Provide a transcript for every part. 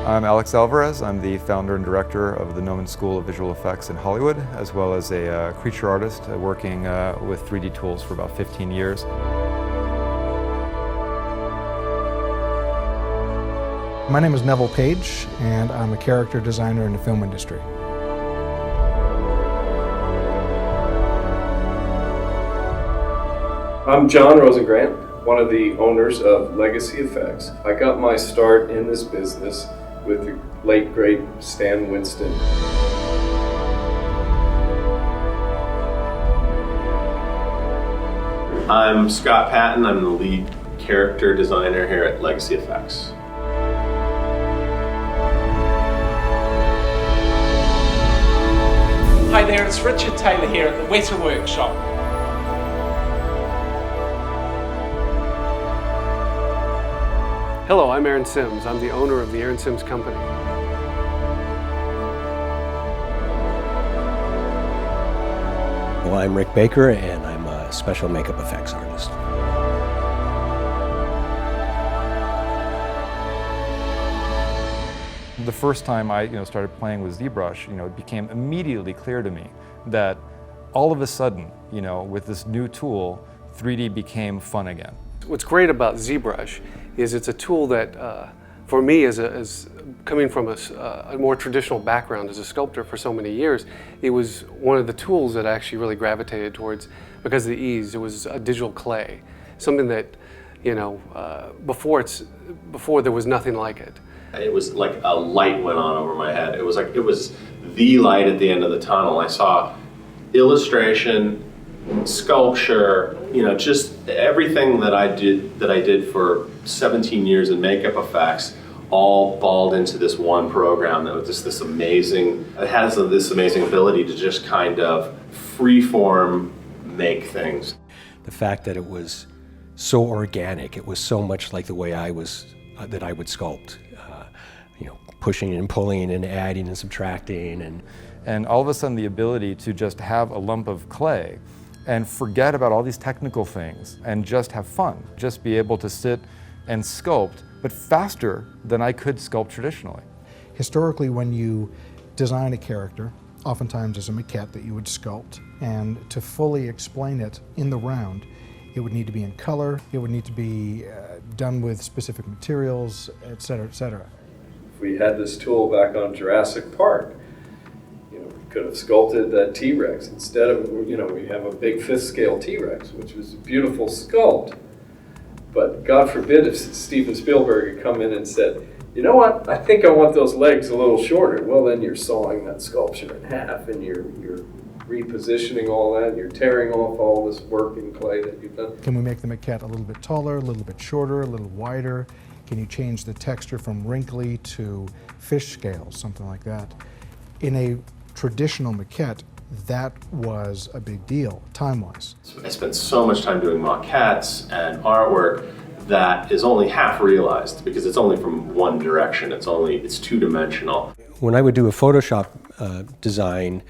I'm Alex Alvarez. I'm the founder and director of the Noman School of Visual Effects in Hollywood, as well as a creature artist working with 3D tools for about 15 years. My name is Neville Page, and I'm a character designer in the film industry. I'm John Rosengrant, one of the owners of Legacy Effects. I got my start in this business with the late great Stan Winston. I'm Scott Patton. I'm the lead character designer here at Legacy Effects. Hi there, it's Richard Taylor here at the Witter Workshop. Hello, I'm Aaron Sims. I'm the owner of the Aaron Sims Company. Well, I'm Rick Baker, and I'm a special makeup effects artist. The first time I started playing with ZBrush, it became immediately clear to me that all of a sudden, with this new tool, 3D became fun again. What's great about ZBrush is it's a tool that, for me, as coming from a more traditional background as a sculptor for so many years, it was one of the tools that I actually really gravitated towards because of the ease. It was a digital clay, something that, before there was nothing like it. It was like a light went on over my head. It was like, it was the light at the end of the tunnel. I saw illustration, sculpture, just everything that I did for 17 years in makeup effects, all balled into this one program that was just this amazing, it has this amazing ability to just kind of freeform make things. The fact that it was so organic, it was so much like the way I would sculpt, pushing and pulling and adding and subtracting. And all of a sudden the ability to just have a lump of clay and forget about all these technical things and just have fun. Just be able to sit and sculpt, but faster than I could sculpt traditionally. Historically, when you design a character, oftentimes as a maquette that you would sculpt, and to fully explain it in the round, it would need to be in color, it would need to be done with specific materials, et cetera, et cetera. If we had this tool back on Jurassic Park, we could have sculpted that T-Rex. Instead of, we have a big 5th scale T-Rex, which was a beautiful sculpt. But God forbid if Steven Spielberg had come in and said, you know what, I think I want those legs a little shorter. Well, then you're sawing that sculpture in half, and you're repositioning all that, and you're tearing off all this work in clay that you've done. Can we make the maquette a little bit taller, a little bit shorter, a little wider? Can you change the texture from wrinkly to fish scales, something like that? In a traditional maquette, that was a big deal, time-wise. I spent so much time doing maquettes and artwork that is only half realized because it's only from one direction. It's two-dimensional. When I would do a Photoshop design,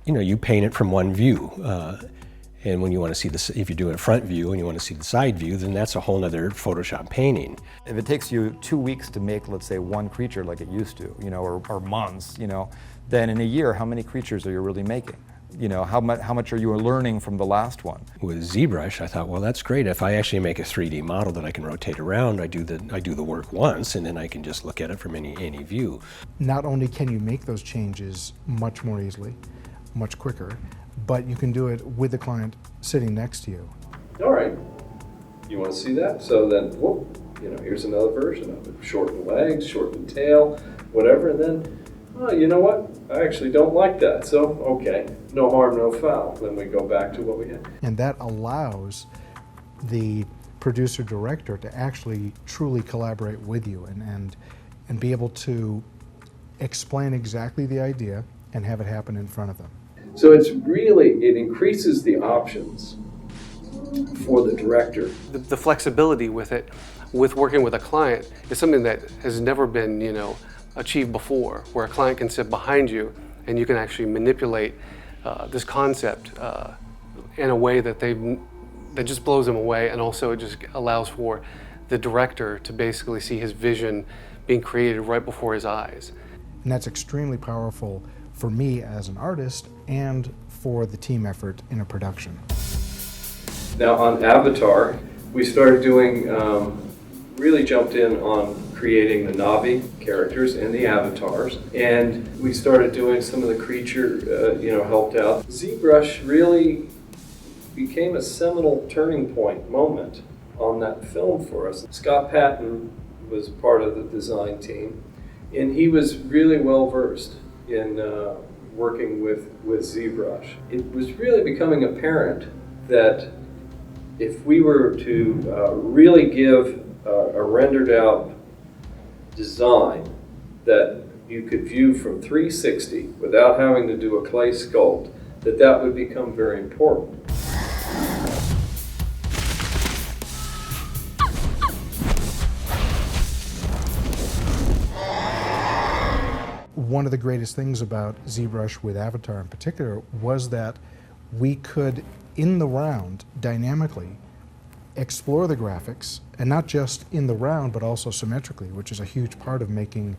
you paint it from one view. And when you want to see this, if you do a front view and you want to see the side view, then that's a whole nother Photoshop painting. If it takes you 2 weeks to make, let's say, one creature like it used to, or months, then in a year, how many creatures are you really making? How much are you learning from the last one? With ZBrush, I thought, well, that's great. If I actually make a 3D model that I can rotate around, I do the work once, and then I can just look at it from any view. Not only can you make those changes much more easily, much quicker, but you can do it with the client sitting next to you. All right, you want to see that? So then, whoop, here's another version of it. Shorten legs, shorten tail, whatever, and then, oh, you know what? I actually don't like that. So, okay, no harm, no foul. Then we go back to what we had. And that allows the producer-director to actually truly collaborate with you and be able to explain exactly the idea and have it happen in front of them. So it increases the options for the director. The flexibility with it, with working with a client, is something that has never been, achieved before, where a client can sit behind you and you can actually manipulate this concept in a way that just blows them away, and also it just allows for the director to basically see his vision being created right before his eyes. And that's extremely powerful for me as an artist and for the team effort in a production. Now on Avatar, we started doing, really jumped in on creating the Navi characters and the avatars, and we started doing some of the creature, helped out. ZBrush really became a seminal turning point moment on that film for us. Scott Patton was part of the design team, and he was really well versed in working with ZBrush. It was really becoming apparent that if we were to really give a rendered out design that you could view from 360 without having to do a clay sculpt, that would become very important. One of the greatest things about ZBrush with Avatar in particular was that we could, in the round, dynamically explore the graphics, and not just in the round, but also symmetrically, which is a huge part of making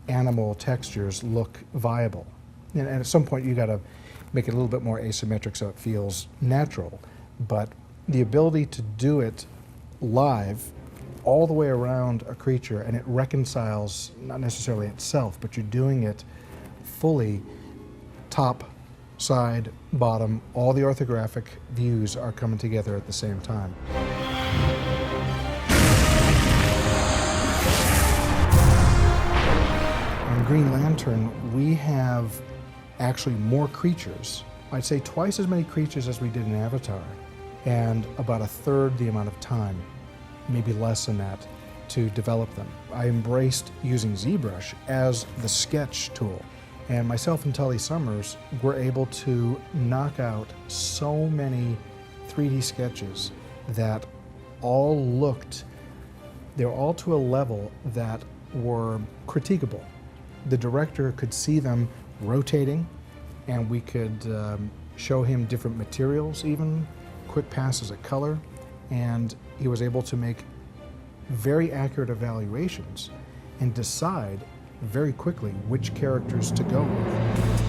animal textures look viable. And at some point, you got to make it a little bit more asymmetric so it feels natural. But the ability to do it live all the way around a creature, and it reconciles not necessarily itself, but you're doing it fully, top, side, bottom, all the orthographic views are coming together at the same time. On Green Lantern, we have actually more creatures. I'd say twice as many creatures as we did in Avatar, and about a third the amount of time, maybe less than that, to develop them. I embraced using ZBrush as the sketch tool, and myself and Tully Summers were able to knock out so many 3D sketches that all looked, they were all to a level that were critiquable. The director could see them rotating, and we could show him different materials even, quick passes of color, and he was able to make very accurate evaluations and decide very quickly which characters to go with.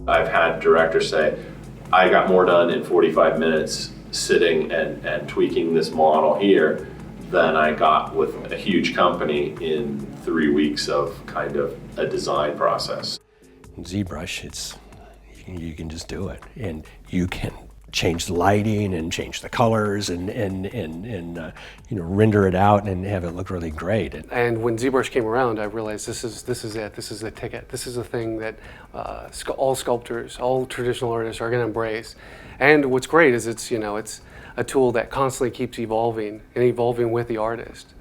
I've had directors say, I got more done in 45 minutes sitting and tweaking this model here than I got with a huge company in 3 weeks of kind of a design process. In ZBrush, you can just do it, and you can change the lighting and change the colors and render it out and have it look really great. And when ZBrush came around, I realized this is it. This is the ticket. This is the thing that all sculptors, all traditional artists are going to embrace. And what's great is it's a tool that constantly keeps evolving and evolving with the artist.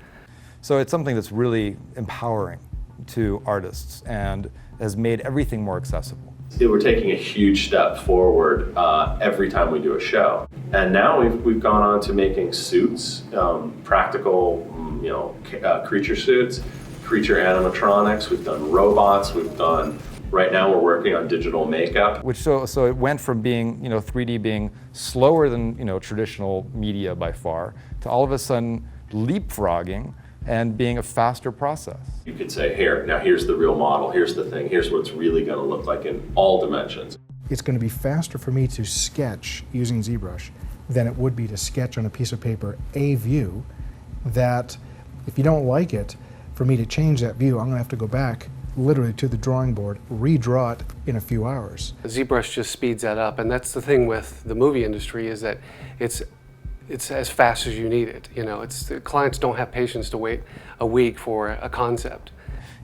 So it's something that's really empowering to artists and has made everything more accessible. We're taking a huge step forward every time we do a show. And now we've gone on to making suits, practical, creature suits, creature animatronics. We've done robots. Right now we're working on digital makeup. So it went from being, 3D being slower than, traditional media by far, to all of a sudden leapfrogging and being a faster process. You could say, here's the real model, here's the thing, here's what it's really going to look like in all dimensions. It's going to be faster for me to sketch using ZBrush than it would be to sketch on a piece of paper a view that, if you don't like it, for me to change that view, I'm going to have to go back literally to the drawing board, redraw it in a few hours. ZBrush just speeds that up, and that's the thing with the movie industry, is that it's as fast as you need it. The clients don't have patience to wait a week for a concept.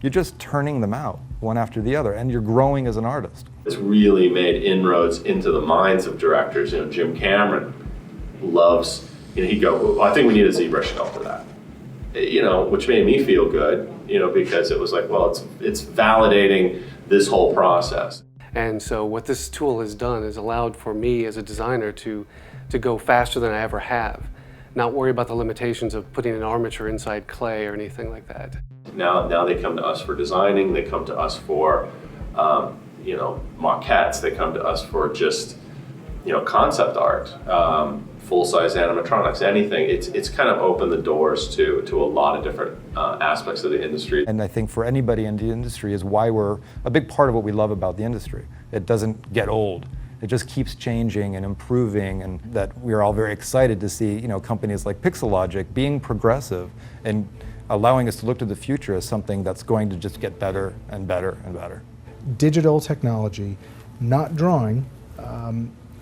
You're just turning them out one after the other, and you're growing as an artist. It's really made inroads into the minds of directors. Jim Cameron loves, he'd go, well, I think we need a ZBrush sculpt for that. Which made me feel good, because it was like, well, it's validating this whole process. And so what this tool has done is allowed for me as a designer to go faster than I ever have, not worry about the limitations of putting an armature inside clay or anything like that. Now they come to us for designing, they come to us for maquettes, they come to us for just concept art, full-size animatronics, anything. It's kind of opened the doors to a lot of different aspects of the industry. And I think for anybody in the industry is why we're a big part of what we love about the industry. It doesn't get old. It just keeps changing and improving, and that we're all very excited to see companies like Pixologic being progressive and allowing us to look to the future as something that's going to just get better and better and better. Digital technology, not drawing,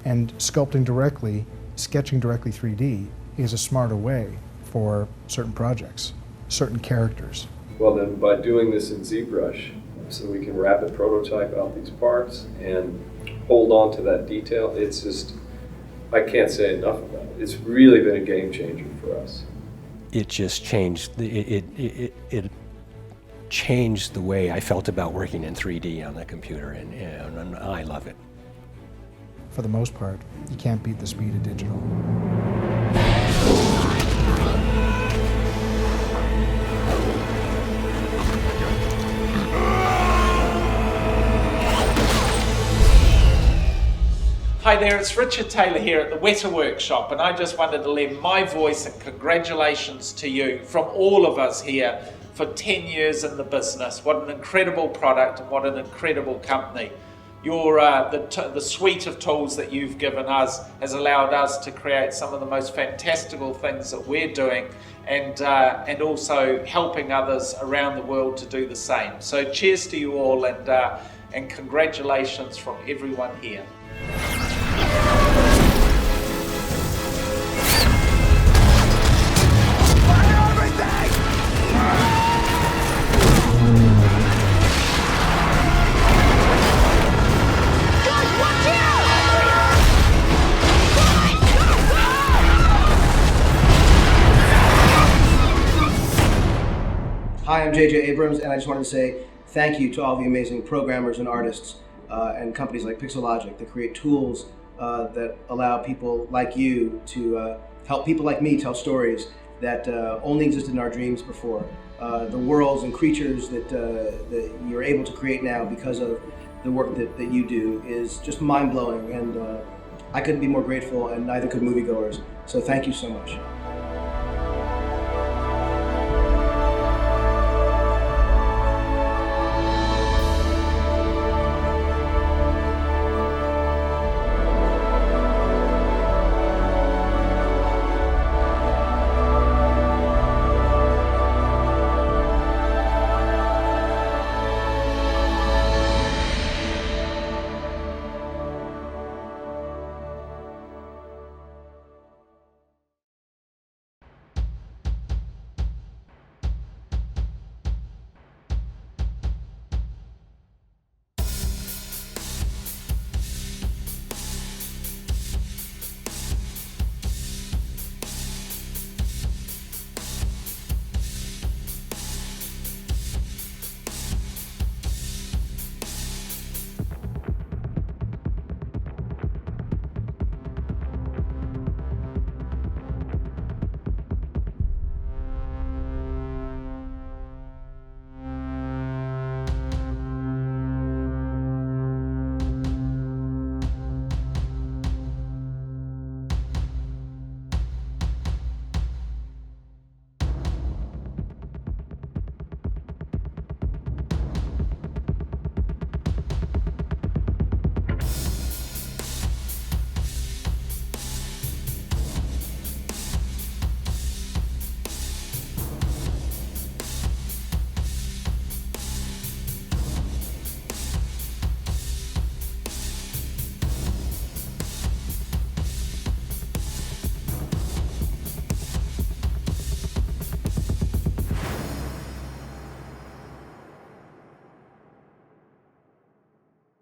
and sculpting directly, sketching directly 3D is a smarter way for certain projects, certain characters. Well then, by doing this in ZBrush, so we can rapid prototype out these parts and hold on to that detail, it's just, I can't say enough about it. It's really been a game changer for us. It just changed, it changed the way I felt about working in 3D on the computer, and I love it. For the most part, you can't beat the speed of digital. Hi there, it's Richard Taylor here at the Witter Workshop, and I just wanted to lend my voice and congratulations to you from all of us here for 10 years in the business. What an incredible product and what an incredible company. The suite of tools that you've given us has allowed us to create some of the most fantastical things that we're doing, and also helping others around the world to do the same. So cheers to you all, and congratulations from everyone here. Hi, I'm JJ Abrams, and I just wanted to say thank you to all the amazing programmers and artists and companies like Pixologic that create tools that allow people like you to help people like me tell stories that only existed in our dreams before. The worlds and creatures that you're able to create now because of the work that you do is just mind-blowing, and I couldn't be more grateful, and neither could moviegoers. So thank you so much.